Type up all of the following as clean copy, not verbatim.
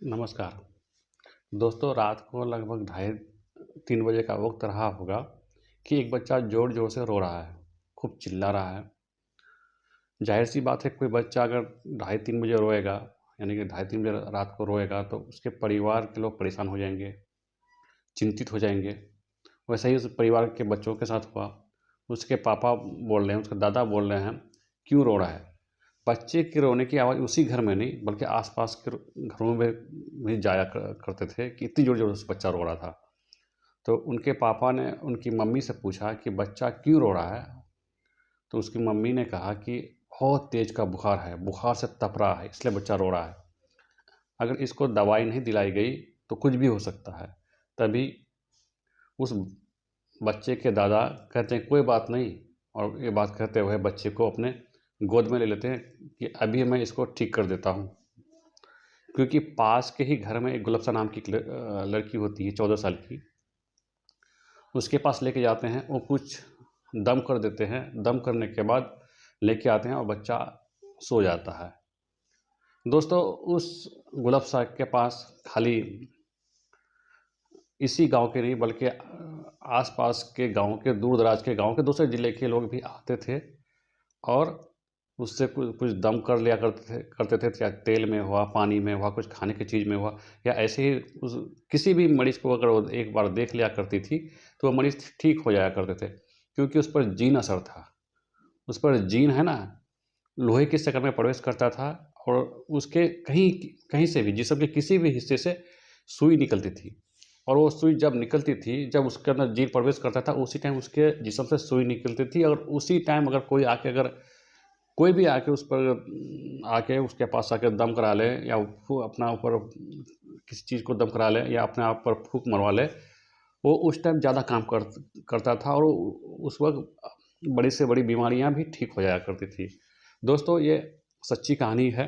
नमस्कार दोस्तों। रात को लगभग ढाई 3 बजे का वक्त रहा होगा कि एक बच्चा ज़ोर ज़ोर से रो रहा है, खूब चिल्ला रहा है। जाहिर सी बात है, कोई बच्चा अगर ढाई 3 बजे रोएगा, यानी कि ढाई 3 बजे रात को रोएगा, तो उसके परिवार के लोग परेशान हो जाएंगे, चिंतित हो जाएंगे। वैसे ही उस परिवार के बच्चों के साथ हुआ। उसके पापा बोल रहे हैं, उसके दादा बोल रहे हैं, क्यों रो रहा है? बच्चे के रोने की आवाज़ उसी घर में नहीं बल्कि आसपास के घरों में भी जाया करते थे कि इतनी ज़ोर ज़ोर से बच्चा रो रहा था। तो उनके पापा ने उनकी मम्मी से पूछा कि बच्चा क्यों रो रहा है? तो उसकी मम्मी ने कहा कि बहुत तेज़ का बुखार है, बुखार से तप रहा है, इसलिए बच्चा रो रहा है। अगर इसको दवाई नहीं दिलाई गई तो कुछ भी हो सकता है। तभी उस बच्चे के दादा कहते हैं कोई बात नहीं, और ये बात कहते हुए बच्चे को अपने गोद में ले लेते हैं कि अभी मैं इसको ठीक कर देता हूँ। क्योंकि पास के ही घर में एक गुलफ्सा नाम की एक लड़की होती है 14 साल की। उसके पास लेके जाते हैं, वो कुछ दम कर देते हैं। दम करने के बाद लेके आते हैं और बच्चा सो जाता है। दोस्तों, उस गुलफ्सा के पास खाली इसी गांव के नहीं बल्कि आसपास के गांव के, दूर दराज के गांव के, दूसरे ज़िले के लोग भी आते थे और उससे कुछ कुछ दम कर लिया करते थे, चाहे तेल में हुआ, पानी में हुआ, कुछ खाने की चीज़ में हुआ, या ऐसे ही उस किसी भी मरीज़ को अगर वो एक बार देख लिया करती थी तो वो मरीज़ ठीक हो जाया करते थे। क्योंकि उस पर जीन असर था। उस पर जीन है ना, लोहे की शक्ल में प्रवेश करता था और उसके कहीं कहीं से भी, जिस्म के किसी भी हिस्से से सुई निकलती थी। और वो सुई जब निकलती थी, जब उसके अंदर जीन प्रवेश करता था, उसी टाइम उसके जिस्म से सुई निकलती थी। और उसी टाइम अगर कोई भी आके उस पर आके उसके पास आके दम करा ले, या अपना ऊपर किसी चीज़ को दम करा ले, या अपने आप पर फूंक मरवा ले, वो उस टाइम ज़्यादा काम करता था और उस वक्त बड़ी से बड़ी बीमारियां भी ठीक हो जाया करती थी। दोस्तों, ये सच्ची कहानी है।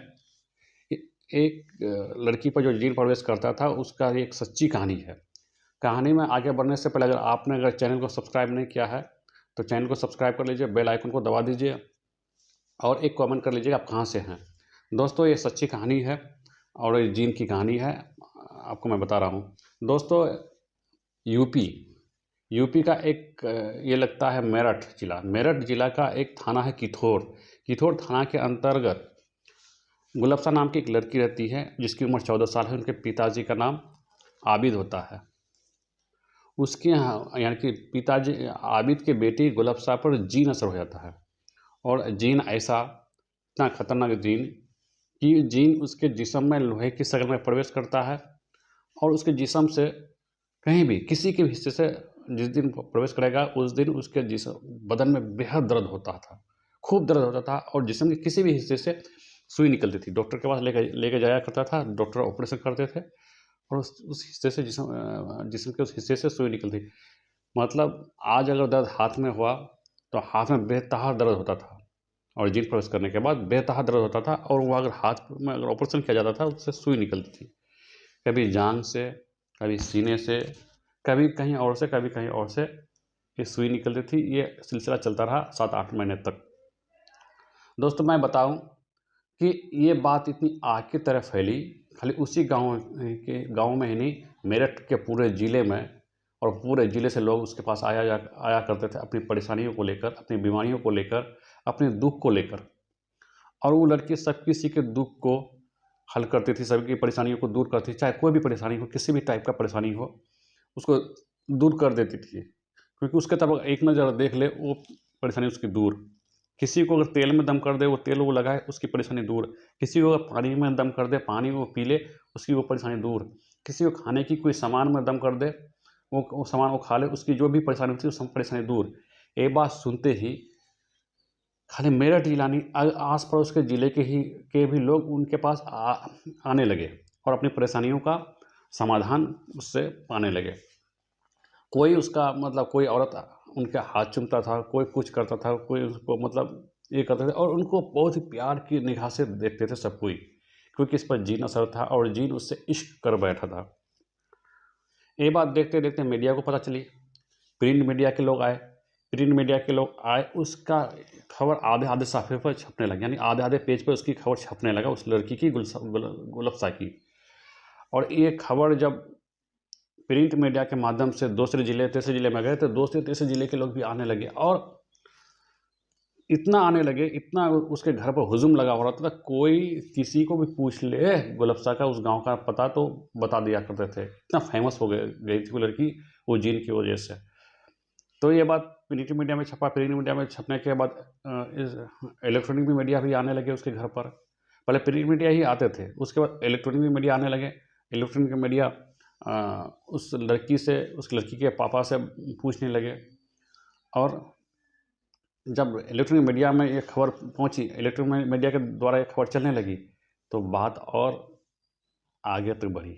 एक लड़की पर जो जीन प्रवेश करता था, उसका एक सच्ची कहानी है। कहानी में आगे बढ़ने से पहले अगर चैनल को सब्सक्राइब नहीं किया है तो चैनल को सब्सक्राइब कर लीजिए, बेल आइकन को दबा दीजिए और एक कमेंट कर लीजिएगा आप कहाँ से हैं। दोस्तों, ये सच्ची कहानी है और ये जीन की कहानी है, आपको मैं बता रहा हूँ। दोस्तों, यूपी यूपी का एक ये लगता है मेरठ जिला का एक थाना है किथोर। किथोर थाना के अंतर्गत गुलफ्सा नाम की एक लड़की रहती है जिसकी उम्र 14 साल है। उनके पिताजी का नाम आबिद होता है। उसके यहाँ यानी कि पिताजी आबिद के बेटी गुलफ्सा पर जीन असर हो जाता है। और जीन ऐसा, इतना खतरनाक जीन कि जीन उसके जिस्म में लोहे की शक्ल में प्रवेश करता है और उसके जिस्म से कहीं भी किसी के भी हिस्से से जिस दिन प्रवेश करेगा उस दिन उसके जिस्म बदन में बेहद दर्द होता था, खूब दर्द होता था, और जिस्म के किसी भी हिस्से से सुई निकलती थी। डॉक्टर के पास लेके लेके जाया करता था, डॉक्टर ऑपरेशन करते थे और उस हिस्से से जिस्म के उस हिस्से से सुई निकलती। मतलब आज अगर दर्द हाथ में हुआ तो हाथ में बेतहा दर्द होता था, और जीन प्रवेश करने के बाद बेतहा दर्द होता था, और वो अगर हाथ में अगर ऑपरेशन किया जाता था उससे सुई निकलती थी। कभी जांघ से, कभी सीने से, कभी कहीं और से, कभी कहीं और से ये सुई निकलती थी। ये सिलसिला चलता रहा 7-8 महीने तक। दोस्तों, मैं बताऊं कि ये बात इतनी आग की तरह फैली, खाली उसी गांव में ही नहीं, मेरठ के पूरे ज़िले में, और पूरे ज़िले से लोग उसके पास आया करते थे अपनी परेशानियों को लेकर, अपनी बीमारियों को लेकर, अपने दुख को लेकर। और वो लड़की सब किसी के दुख को हल करती थी, सबकी परेशानियों को दूर करती थी। चाहे कोई भी परेशानी हो, किसी भी टाइप का परेशानी हो, उसको दूर कर देती थी। क्योंकि उसके तरफ एक नज़र देख ले, वो परेशानी उसकी दूर। किसी को अगर तेल में दम कर दे, वो तेल वो लगाए, उसकी परेशानी दूर। किसी को अगर पानी में दम कर दे, पानी वो पी ले, उसकी वो परेशानी दूर। किसी को खाने की कोई सामान में दम कर दे, वो सामान वो खा ले, उसकी जो भी परेशानी होती है वो सब परेशानी दूर। ये बात सुनते ही खाली मेरठ जिला नहीं, आस पड़ोस के ज़िले के भी लोग उनके पास आने लगे और अपनी परेशानियों का समाधान उससे पाने लगे। कोई उसका मतलब कोई औरत उनके हाथ चूमता था, कोई कुछ करता था, कोई उसको मतलब ये करते थे, और उनको बहुत ही प्यार की निगाह से देखते थे सब कोई, क्योंकि इस पर जीन असर था और जीन उससे इश्क कर बैठा था। ये बात देखते देखते मीडिया को पता चली। प्रिंट मीडिया के लोग आए। उसका खबर आधे आधे साफे पर छपने लगी, यानी आधे आधे पेज पर उसकी खबर छपने लगा, उस लड़की की, गुलफ्सा की। और ये खबर जब प्रिंट मीडिया के माध्यम से दूसरे जिले तीसरे जिले में गए तो दूसरे तीसरे जिले के लोग भी आने लगे, और इतना आने लगे, इतना उसके घर पर हुजूम लगा हो रहा था, कोई किसी को भी पूछ ले गुलफ्सा का उस गांव का पता तो बता दिया करते थे, इतना फेमस हो गई थी वो लड़की वो जीन की वजह से। तो ये बात प्रिंट मीडिया में छपा, प्रिंट मीडिया में छपने के बाद इस इलेक्ट्रॉनिक भी मीडिया भी आने लगे उसके घर पर। पहले प्रिंट मीडिया ही आते थे, उसके बाद इलेक्ट्रॉनिक भी मीडिया आने लगे। इलेक्ट्रॉनिक मीडिया उस लड़की से, उस लड़की के पापा से पूछने लगे, और जब इलेक्ट्रॉनिक मीडिया में ये खबर पहुंची, इलेक्ट्रॉनिक मीडिया के द्वारा ये खबर चलने लगी, तो बात और आगे तक बढ़ी।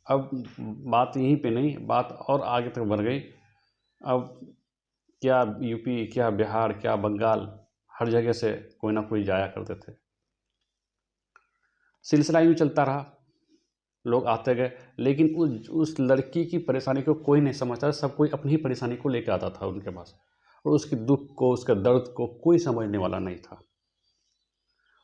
अब बात यहीं पे नहीं, बात और आगे तक बढ़ गई। अब क्या यूपी, क्या बिहार, क्या बंगाल, हर जगह से कोई ना कोई जाया करते थे। सिलसिला यूँ चलता रहा, लोग आते गए, लेकिन उस लड़की की परेशानी को कोई नहीं समझता, सब कोई अपनी ही परेशानी को लेकर आता था उनके पास, और उसके दुख को, उसके दर्द को कोई समझने वाला नहीं था।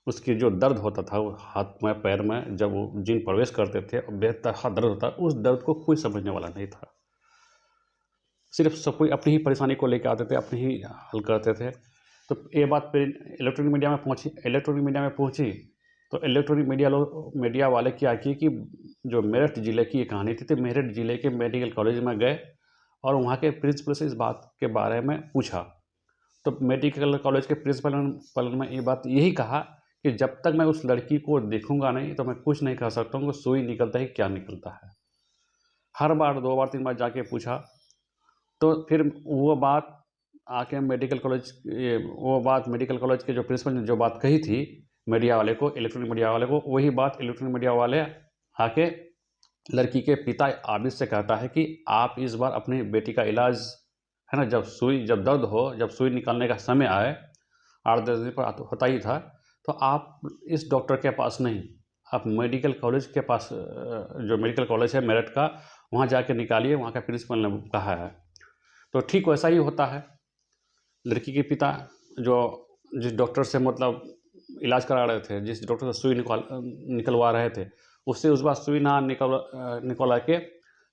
उसकी जो दर्द होता था वो हाथ में पैर में जब वो जिन प्रवेश करते थे और बेतहा दर्द होता, उस दर्द को कोई समझने वाला नहीं था। सिर्फ सब कोई अपनी ही परेशानी को लेकर आते थे, अपनी ही हल करते थे। तो ये बात फिर इलेक्ट्रॉनिक मीडिया में पहुंची। इलेक्ट्रॉनिक मीडिया में पहुंची तो इलेक्ट्रॉनिक मीडिया वाले क्या किए कि जो मेरठ जिले की कहानी थी, तो मेरठ जिले के मेडिकल कॉलेज में गए और वहाँ के प्रिंसिपल से इस बात के बारे में पूछा। तो मेडिकल कॉलेज के प्रिंसिपल ने ये बात यही कहा कि जब तक मैं उस लड़की को देखूंगा नहीं तो मैं कुछ नहीं कह सकता हूँ कि सुई निकलता है क्या निकलता है। हर बार 2 बार 3 बार जाके पूछा, तो फिर वो बात आके मेडिकल कॉलेज, वो बात मेडिकल कॉलेज के जो प्रिंसिपल ने जो बात कही थी मीडिया वाले को, इलेक्ट्रॉनिक मीडिया वाले को, वही बात इलेक्ट्रॉनिक मीडिया वाले आके लड़की के पिता आबिद से कहता है कि आप इस बार अपनी बेटी का इलाज, है ना, जब दर्द हो, जब सुई निकालने का समय आए, 8-10 दिन पर होता ही था, तो आप इस डॉक्टर के पास नहीं, आप मेडिकल कॉलेज के पास, जो मेडिकल कॉलेज है मेरठ का, वहाँ जाके निकालिए, वहाँ का प्रिंसिपल ने कहा है। तो ठीक वैसा ही होता है। लड़की के पिता जो जिस डॉक्टर से मतलब इलाज करा रहे थे, जिस डॉक्टर से सुई निकलवा रहे थे, उससे उस बार सुई ना निकलवा के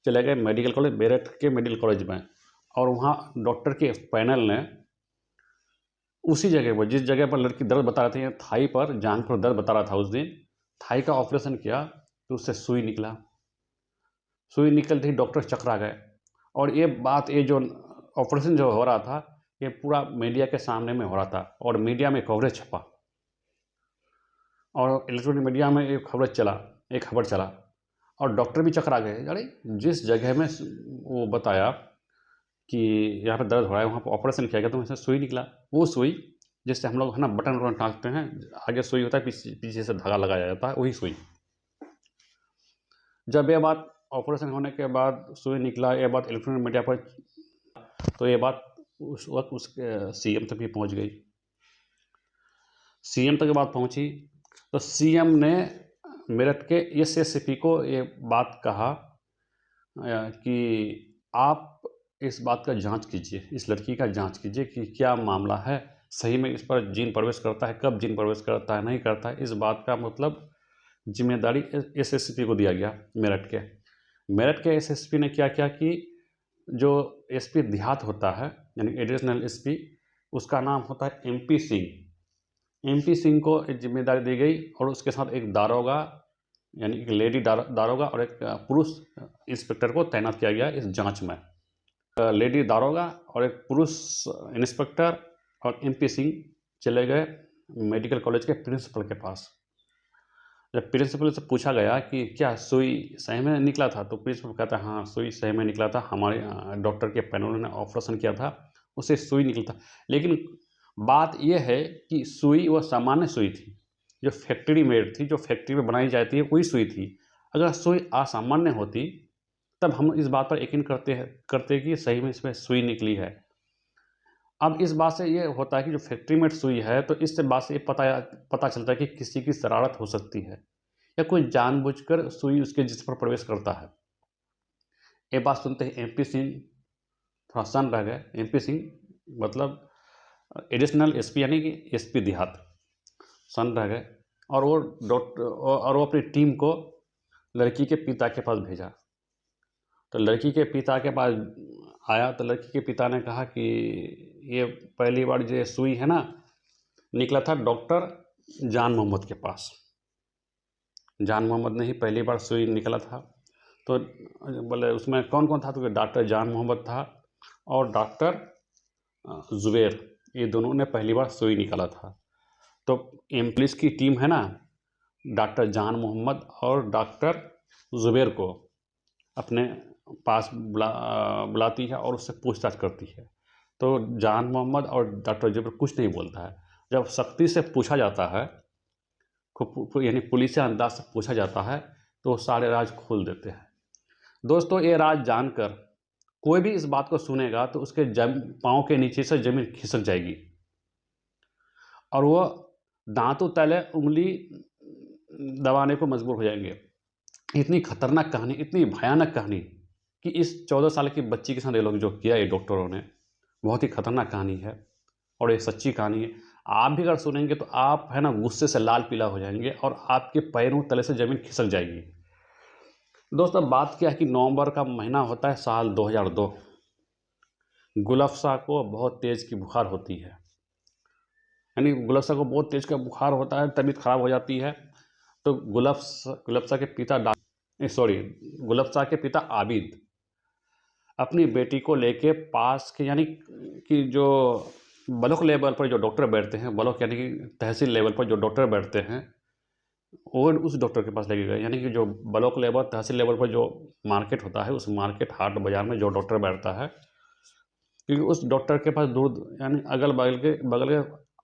चले गए मेडिकल कॉलेज, मेरठ के मेडिकल कॉलेज में, और वहाँ डॉक्टर के पैनल ने उसी जगह पर, जिस जगह पर लड़की दर्द बता रही थी, थाई पर, जांघ पर दर्द बता रहा था उस दिन, थाई का ऑपरेशन किया तो उससे सुई निकला। सुई निकलते ही डॉक्टर चकरा गए, और ये बात, ये जो ऑपरेशन जो हो रहा था, ये पूरा मीडिया के सामने में हो रहा था, और मीडिया में कवरेज छपा, और इलेक्ट्रॉनिक मीडिया में एक खबर चला, और डॉक्टर भी चकरा गए। अरे जिस जगह में वो बताया कि यहाँ पर दर्द हो रहा है, वहाँ पर ऑपरेशन किया गया, तो वैसे सुई निकला। वो सुई जिससे हम लोग, है ना, बटन वटन टाँगते हैं, आगे सुई होता है, पीछे से धागा लगाया जाता है, वही सुई। जब ये बात ऑपरेशन होने के बाद सुई निकला, ये बात इलेक्ट्रॉनिक मीडिया पर, तो ये बात उस वक्त उसके सीएम तक भी पहुँच गई। सीएम तक बात पहुँची तो सीएम ने मेरठ के एसएसपी को ये बात कहा कि आप इस बात का जांच कीजिए, इस लड़की का जांच कीजिए कि क्या मामला है, सही में इस पर जीन प्रवेश करता है, कब जीन प्रवेश करता है, नहीं करता है, इस बात का मतलब जिम्मेदारी एसएसपी को दिया गया। मेरठ के एसएसपी ने क्या किया कि जो एसपी देहात होता है, यानी एडिशनल एसपी, उसका नाम होता है एमपी सिंह। एमपी सिंह को एक जिम्मेदारी दी गई, और उसके साथ एक दारोगा, यानी एक लेडी दारोगा और एक पुरुष इंस्पेक्टर को तैनात किया गया इस जांच में। लेडी दारोगा और एक पुरुष इंस्पेक्टर और एमपी सिंह चले गए मेडिकल कॉलेज के प्रिंसिपल के पास। जब प्रिंसिपल से पूछा गया कि क्या सुई सही में निकला था, तो प्रिंसिपल कहता है हाँ सुई सही में निकला था, हमारे डॉक्टर के पैनल ने ऑपरेशन किया था, उससे सुई निकला था। लेकिन बात यह है कि सुई वह सामान्य सुई थी, जो फैक्ट्री मेड थी, जो फैक्ट्री में बनाई जाती है, वही सुई थी। अगर सुई असामान्य होती तब हम इस बात पर यकीन करते कि सही में इसमें सुई निकली है। अब इस बात से ये होता है कि जो फैक्ट्री मेड सुई है, तो इससे बात से पता चलता है कि किसी की शरारत हो सकती है, या कोई जानबूझकर सुई उसके जिस्म पर प्रवेश करता है। ये बात सुनते ही एमपी सिंह थोड़ा सन रह गए। एमपी सिंह मतलब एडिशनल एसपी, यानी कि एसपी देहात, सन रह गए, और वो अपनी टीम को लड़की के पिता के पास भेजा। तो लड़की के पिता के पास आया तो लड़की के पिता ने कहा कि ये पहली बार जो सुई है ना, निकला था डॉक्टर जान मोहम्मद के पास। जान मोहम्मद ने ही पहली बार सुई निकला था। तो बोले उसमें कौन कौन था, तो डॉक्टर जान मोहम्मद था और डॉक्टर जुबैर, ये दोनों ने पहली बार सुई निकाला था। तो पुलिस की टीम है ना, डॉक्टर जान मोहम्मद और डॉक्टर जुबैर को अपने पास बुलाती है और उससे पूछताछ करती है। तो जान मोहम्मद और डॉक्टर जुबैर कुछ नहीं बोलता है। जब सख्ती से पूछा जाता है, यानी पुलिस अंदाज से पूछा जाता है, तो वो सारे राज खोल देते हैं। दोस्तों, ये राज जानकर कोई भी इस बात को सुनेगा तो उसके पाँव के नीचे से जमीन खिसक जाएगी और वो दांतों तले उंगली दबाने को मजबूर हो जाएंगे। इतनी खतरनाक कहानी, इतनी भयानक कहानी कि इस 14 साल की बच्ची के साथ ये लोग जो किया ये डॉक्टरों ने, बहुत ही खतरनाक कहानी है और ये सच्ची कहानी है। आप भी अगर सुनेंगे तो आप है ना गुस्से से लाल पीला हो जाएंगे और आपके पैरों तले से ज़मीन खिसक जाएगी। दोस्तों, बात क्या है कि नवंबर का महीना होता है, साल 2002। गुलफसा को बहुत तेज़ की बुखार होती है, यानी गुलफसा को बहुत तेज़ का बुखार होता है, तबीयत खराब हो जाती है। तो गुलफसा के पिता गुलफसा के पिता आबिद अपनी बेटी को लेके पास के, यानी कि जो ब्लॉक लेवल पर जो डॉक्टर बैठते हैं, ब्लॉक यानी कि तहसील लेवल पर जो डॉक्टर बैठते हैं, वो उस डॉक्टर के पास लेके गए। यानी कि जो ब्लॉक लेवल तहसील लेवल पर जो मार्केट होता है, उस मार्केट हाट बाज़ार में जो डॉक्टर बैठता है, क्योंकि उस डॉक्टर के पास दूर यानी अगल बगल के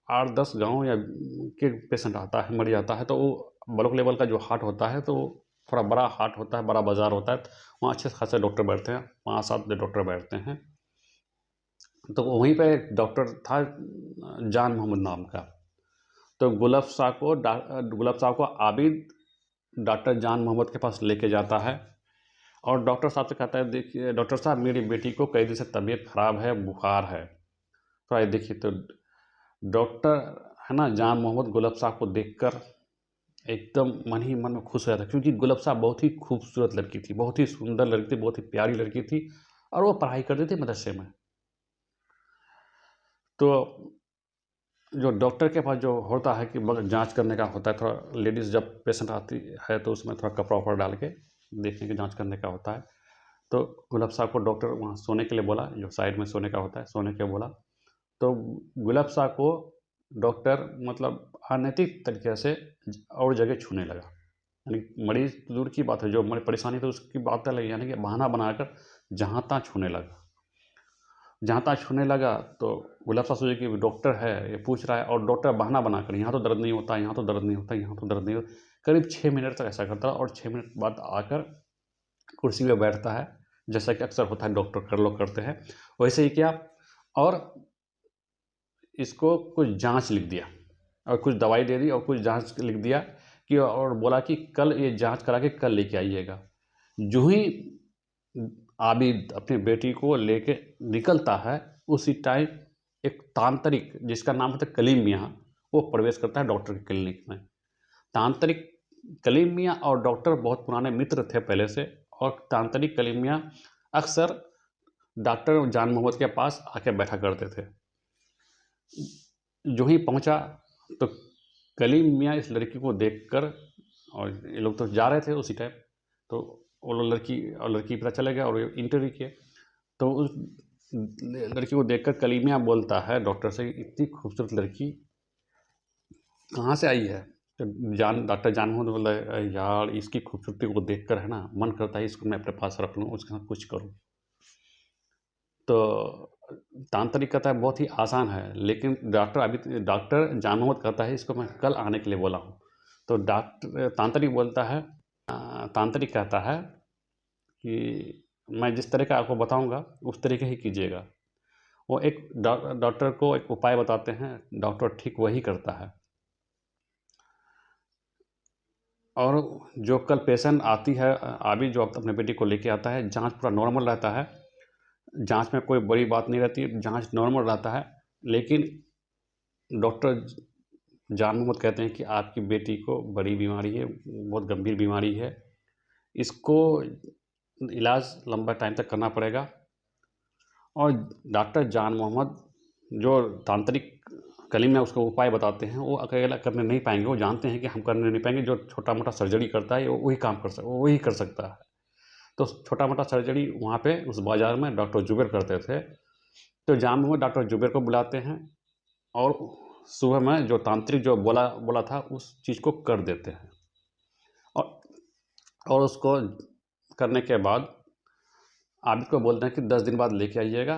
8-10 गाँव या के पेशेंट आता है, मरीज आता है। तो वो ब्लॉक लेवल का जो हाट होता है, तो थोड़ा बड़ा हाट होता है, बड़ा बाज़ार होता है, वहाँ अच्छे खासे डॉक्टर बैठते हैं, 5-7 डॉक्टर बैठते हैं। तो वहीं पे एक डॉक्टर था जान मोहम्मद नाम का। तो गुलाब साहब को आबिद डॉक्टर जान मोहम्मद के पास लेके जाता है और डॉक्टर साहब से कहता है, देखिए डॉक्टर साहब, मेरी बेटी को कई दिन से तबीयत खराब है, बुखार है, तो आइए देखिए। तो डॉक्टर है ना जान मोहम्मद गुलाब साहब को देखकर एकदम मन ही मन में खुश हो जाता, क्योंकि गुलाब साहब बहुत ही खूबसूरत लड़की थी, बहुत ही सुंदर लड़की थी, बहुत ही प्यारी लड़की थी और वो पढ़ाई करती थी मदरसे में। तो जो डॉक्टर के पास जो होता है कि जांच करने का होता है, थोड़ा लेडीज़ जब पेशेंट आती है तो उसमें थोड़ा कपड़ा वपड़ा डाल के देखने की जांच करने का होता है। तो गुलाब साहब को डॉक्टर वहाँ सोने के लिए बोला, जो साइड में सोने का होता है, सोने के बोला। तो गुलाब साहब को डॉक्टर मतलब अनैतिक तरीके से और जगह छूने लगा। यानी मरीज दूर की बात है, जो परेशानी थी उसकी बात अलग, यानी कि बहाना बनाकर जहाँ तहाँ छूने लगा। जहाँ तहाँ छूने लगा तो गुलाब साहब सोचे कि डॉक्टर है, ये पूछ रहा है, और डॉक्टर बहाना बनाकर यहाँ तो दर्द नहीं होता, यहाँ तो दर्द नहीं होता, यहाँ तो दर्द नहीं होता, करीब 6 मिनट तक ऐसा करता और 6 मिनट बाद आकर कुर्सी पे बैठता है, जैसा कि अक्सर होता है डॉक्टर कर लोग करते हैं, वैसे ही किया और इसको कुछ जाँच लिख दिया और कुछ दवाई दे दी और कुछ जाँच लिख दिया कि, और बोला कि कल ये जाँच करा के कल लेके आइएगा। जो ही आबिद अपनी बेटी को लेके निकलता है, उसी टाइम एक तांत्रिक जिसका नाम होता है कलीम मियाँ, वो प्रवेश करता है डॉक्टर के क्लिनिक में। तांत्रिक कलीम मियाँ और डॉक्टर बहुत पुराने मित्र थे पहले से, और तांत्रिक कलीम मियाँ अक्सर डॉक्टर जान मोहम्मद के पास आके बैठा करते थे। जो ही पहुंचा तो कलीम मियाँ इस लड़की को देखकर, और ये लोग तो जा रहे थे उसी टाइम, तो वो लोग लड़की पता चला गया और इंटरव्यू किए। तो उस लड़की को देखकर कलीम मियाँ बोलता है डॉक्टर से, इतनी खूबसूरत लड़की कहाँ से आई है? तो डॉक्टर जान मोहम्मद बोला, यार इसकी खूबसूरती को देखकर है ना मन करता है इसको मैं अपने पास रख लूँ, उसके साथ कुछ करूँ। तो तांत्रिक कहता है बहुत ही आसान है, लेकिन डॉक्टर जान मोहम्मद कहता है इसको मैं कल आने के लिए बोला हूँ। तो तांत्रिक कहता है कि मैं जिस तरह का आपको बताऊंगा उस तरीके ही कीजिएगा। वो एक डॉक्टर को एक उपाय बताते हैं, डॉक्टर ठीक वही करता है। और जो कल पेशेंट आती है, अभी जो अपने बेटी को लेके आता है, जांच पूरा नॉर्मल रहता है, जांच में कोई बड़ी बात नहीं रहती, जांच नॉर्मल रहता है, लेकिन डॉक्टर जान मोहम्मद कहते हैं कि आपकी बेटी को बड़ी बीमारी है, बहुत गंभीर बीमारी है, इसको इलाज लंबा टाइम तक करना पड़ेगा। और डॉक्टर जान मोहम्मद जो तांत्रिक कलीम में उसको उपाय बताते हैं वो अकेला करने नहीं पाएंगे, वो जानते हैं कि हम करने नहीं पाएंगे। जो छोटा मोटा सर्जरी करता है वही काम वही कर सकता है। तो छोटा मोटा सर्जरी वहाँ पे उस बाज़ार में डॉक्टर जुबेर करते थे। तो जान मोहम्मद डॉक्टर जुबेर को बुलाते हैं और सुबह में जो तांत्रिक जो बोला बोला था उस चीज़ को कर देते हैं। और उसको करने के बाद आबिद को बोलते हैं कि 10 दिन बाद लेके आइएगा,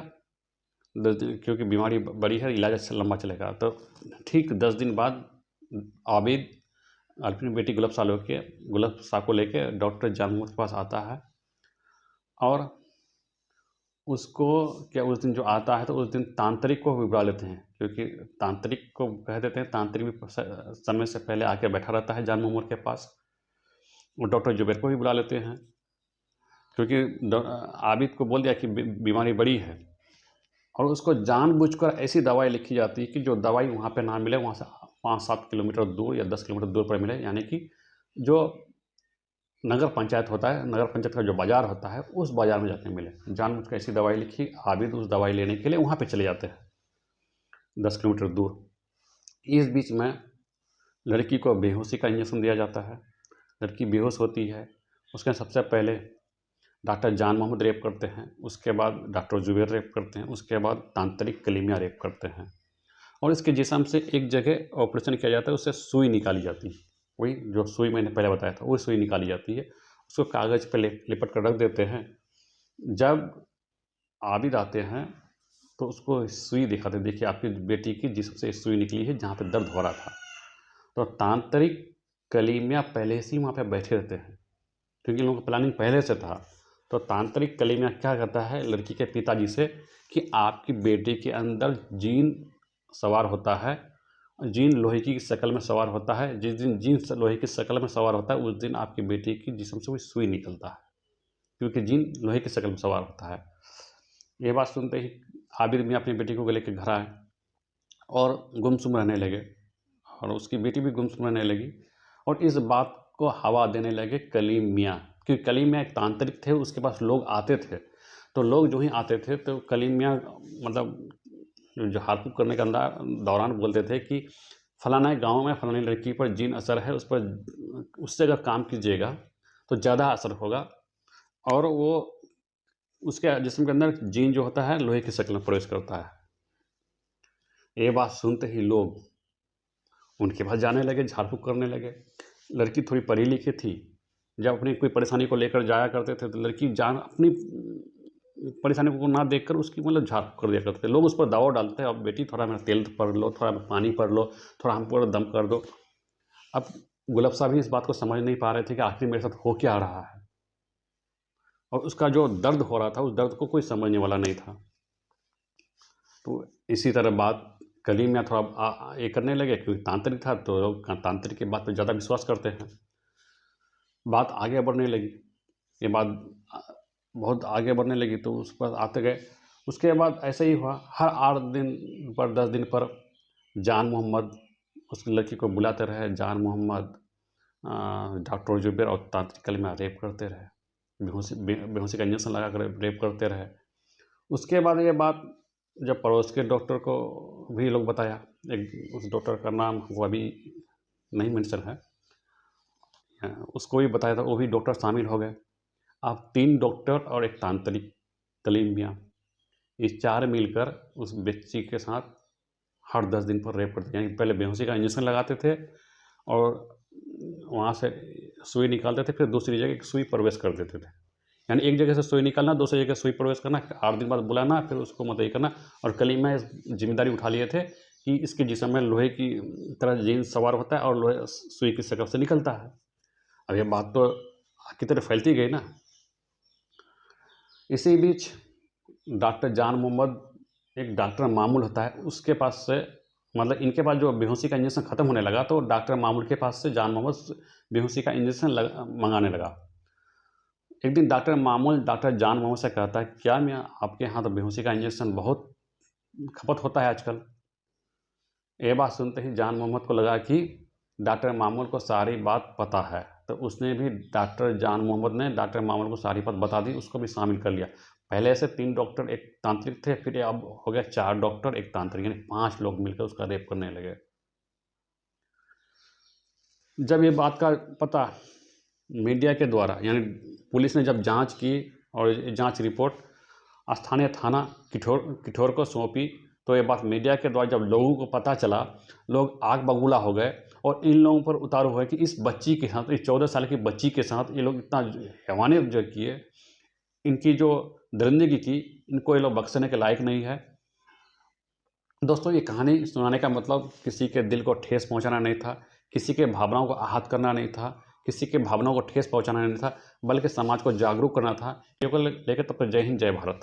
10 दिन, क्योंकि बीमारी बड़ी है, इलाज अच्छा लंबा चलेगा। तो ठीक 10 दिन बाद आबिद अपनी बेटी गुलब शाह को लेके डॉक्टर जान मोहम्मद के पास आता है। और उसको क्या उस दिन जो आता है तो उस दिन तांत्रिक को भी बुला लेते हैं, क्योंकि तांत्रिक को कह देते हैं, तांत्रिक भी समय से पहले आके बैठा रहता है जान मोहम्मद के पास। और डॉक्टर जुबैर को भी बुला लेते हैं, क्योंकि आबिद को बोल दिया कि बीमारी बड़ी है। और उसको जानबूझकर ऐसी दवाई लिखी जाती है कि जो दवाई वहाँ पे ना मिले, वहाँ से 5-7 किलोमीटर दूर या 10 किलोमीटर दूर पर मिले। यानी कि जो नगर पंचायत होता है, नगर पंचायत का जो बाज़ार होता है, उस बाज़ार में जाके मिले। जानबूझकर ऐसी दवाई लिखी, आबिद उस दवाई लेने के लिए वहाँ पे चले जाते हैं 10 किलोमीटर दूर। इस बीच में लड़की को बेहोशी का इंजेक्शन दिया जाता है। लड़की बेहोश होती है। उसके सबसे पहले डॉक्टर जान मोहम्मद रेप करते हैं, उसके बाद डॉक्टर जुबैर रेप करते हैं, उसके बाद तांत्रिक कलीमिया रेप करते हैं। और इसके जिस्म से एक जगह ऑपरेशन किया जाता है, उससे सुई निकाली जाती है। वही जो सुई मैंने पहले बताया था, वो सुई निकाली जाती है। उसको कागज़ पे लिपट कर रख देते हैं। जब आबिद आते हैं तो उसको सुई दिखाते, देखिए आपकी बेटी की जिस्म से सुई निकली है जहाँ पे दर्द हो रहा था। तो तांत्रिक कलीमिया पहले से ही वहाँ पे बैठे रहते हैं, क्योंकि इन लोगों का प्लानिंग पहले से था। तो तांत्रिक कलीमिया क्या कहता है लड़की के पिताजी से कि आपकी बेटी के अंदर जीन सवार होता है, जीन लोहे की शक्ल में सवार होता है। जिस दिन जीन लोहे की शक्ल में सवार होता है उस दिन आपकी बेटी की जिस्म से कोई सुई निकलता है, क्योंकि जीन लोहे की शक्ल में सवार होता है। ये बात सुनते ही आबिद भी अपनी बेटी को लेकर घर आए और गुमसुम रहने लगे, और उसकी बेटी भी गुमसुम रहने लगी। और इस बात को हवा देने लगे कलीम मियाँ, क्योंकि कलीम मियाँ एक तांत्रिक थे, उसके पास लोग आते थे। तो लोग जो ही आते थे तो कलीम मियाँ मतलब जो हाथ करने के दौरान बोलते थे कि फलाना गांव में फलानी लड़की पर जीन असर है, उस पर उससे अगर काम कीजिएगा तो ज़्यादा असर होगा। और वो उसके जिस्म के अंदर जीन जो होता है लोहे की शक्ल में प्रवेश करता है। ये बात सुनते ही लोग उनके पास जाने लगे, झाड़ फूँक करने लगे। लड़की थोड़ी पढ़ी लिखी थी, जब अपनी कोई परेशानी को लेकर जाया करते थे तो लड़की जान अपनी परेशानी को ना देखकर उसकी मतलब झाड़ फूँक कर दिया करते थे। लोग उस पर दबाव डालते हैं, अब बेटी थोड़ा मेरा तेल पढ़ लो, थोड़ा पानी पढ़ लो, थोड़ा हमको दम कर दो। अब गुलाब साहब भी इस बात को समझ नहीं पा रहे थे कि आखिर मेरे साथ हो क्या रहा है, और उसका जो दर्द हो रहा था उस दर्द को कोई समझने वाला नहीं था। तो इसी तरह बात कलीम में थोड़ा ये करने लगे, क्योंकि तांत्रिक था तो लोग तांत्रिक की बात पर ज़्यादा विश्वास करते हैं। बात आगे बढ़ने लगी, ये बात बहुत आगे बढ़ने लगी तो उस पर आते गए। उसके बाद ऐसे ही हुआ, हर 8 दिन पर 10 दिन पर जान मोहम्मद उस लड़की को बुलाते रहे। जान मोहम्मद डॉक्टर जुबैर और तांत्रिक कलीमिया रेप करते रहे, बेहोशी का इंजेक्शन लगा कर रेप करते रहे। उसके बाद ये बात जब पड़ोस के डॉक्टर को भी लोग बताया, एक उस डॉक्टर का नाम वो अभी नहीं मेंशन है, उसको भी बताया था, वो भी डॉक्टर शामिल हो गए। अब 3 डॉक्टर और एक तांत्रिक कलीम मियाँ, ये 4 मिलकर उस बच्ची के साथ हर 10 दिन पर रेप करते, यानी पहले बेहोशी का इंजेक्शन लगाते थे और वहाँ से सुई निकालते थे, फिर दूसरी जगह सुई प्रवेश कर देते थे। यानी एक जगह से सुई निकालना, दूसरी जगह सुई प्रवेश करना, 8 दिन बाद बुलाना, फिर उसको मतलब ये करना। और कलीम में जिम्मेदारी उठा लिए थे कि इसके जिस्म में लोहे की तरह जीन सवार होता है और लोहे सुई की शक्ल से निकलता है। अब ये बात तो आग की तरह फैलती गई ना। इसी बीच डॉक्टर जान मोहम्मद एक डॉक्टर मामूल होता है, उसके पास से मतलब इनके पास जो बेहोशी का इंजेक्शन ख़त्म होने लगा तो डॉक्टर मामूल के पास से जान मोहम्मद बेहोशी का इंजेक्शन मंगाने लगा। एक दिन डॉक्टर मामूल डॉक्टर जान मोहम्मद से कहता है, क्या मैं आपके यहाँ तो बेहोशी का इंजेक्शन बहुत खपत होता है आजकल। ये बात सुनते ही जान मोहम्मद को लगा कि डॉक्टर मामूल को सारी बात पता है। तो उसने भी डॉक्टर जान मोहम्मद ने डॉक्टर मामून को सारी बात बता दी, उसको भी शामिल कर लिया। पहले ऐसे 3 डॉक्टर एक तांत्रिक थे, फिर अब हो गया 4 डॉक्टर एक तांत्रिक, यानी 5 लोग मिलकर उसका रेप करने लगे। जब ये बात का पता मीडिया के द्वारा, यानी पुलिस ने जब जांच की और जांच रिपोर्ट स्थानीय थाना किठौर को सौंपी, तो ये बात मीडिया के द्वारा जब लोगों को पता चला, लोग आग बबूला हो गए और इन लोगों पर उतारू हुए कि इस बच्ची के साथ, इस 14 साल की बच्ची के साथ ये लोग इतना हैवानियत जो किए, इनकी जो दरिंदगी की, इनको ये लोग बख्शने के लायक नहीं है। दोस्तों, ये कहानी सुनाने का मतलब किसी के दिल को ठेस पहुंचाना नहीं था, किसी के भावनाओं को आहत करना नहीं था, किसी के भावनाओं को ठेस पहुंचाना नहीं था, बल्कि समाज को जागरूक करना था। लेकर तब तक जय हिंद, जय भारत।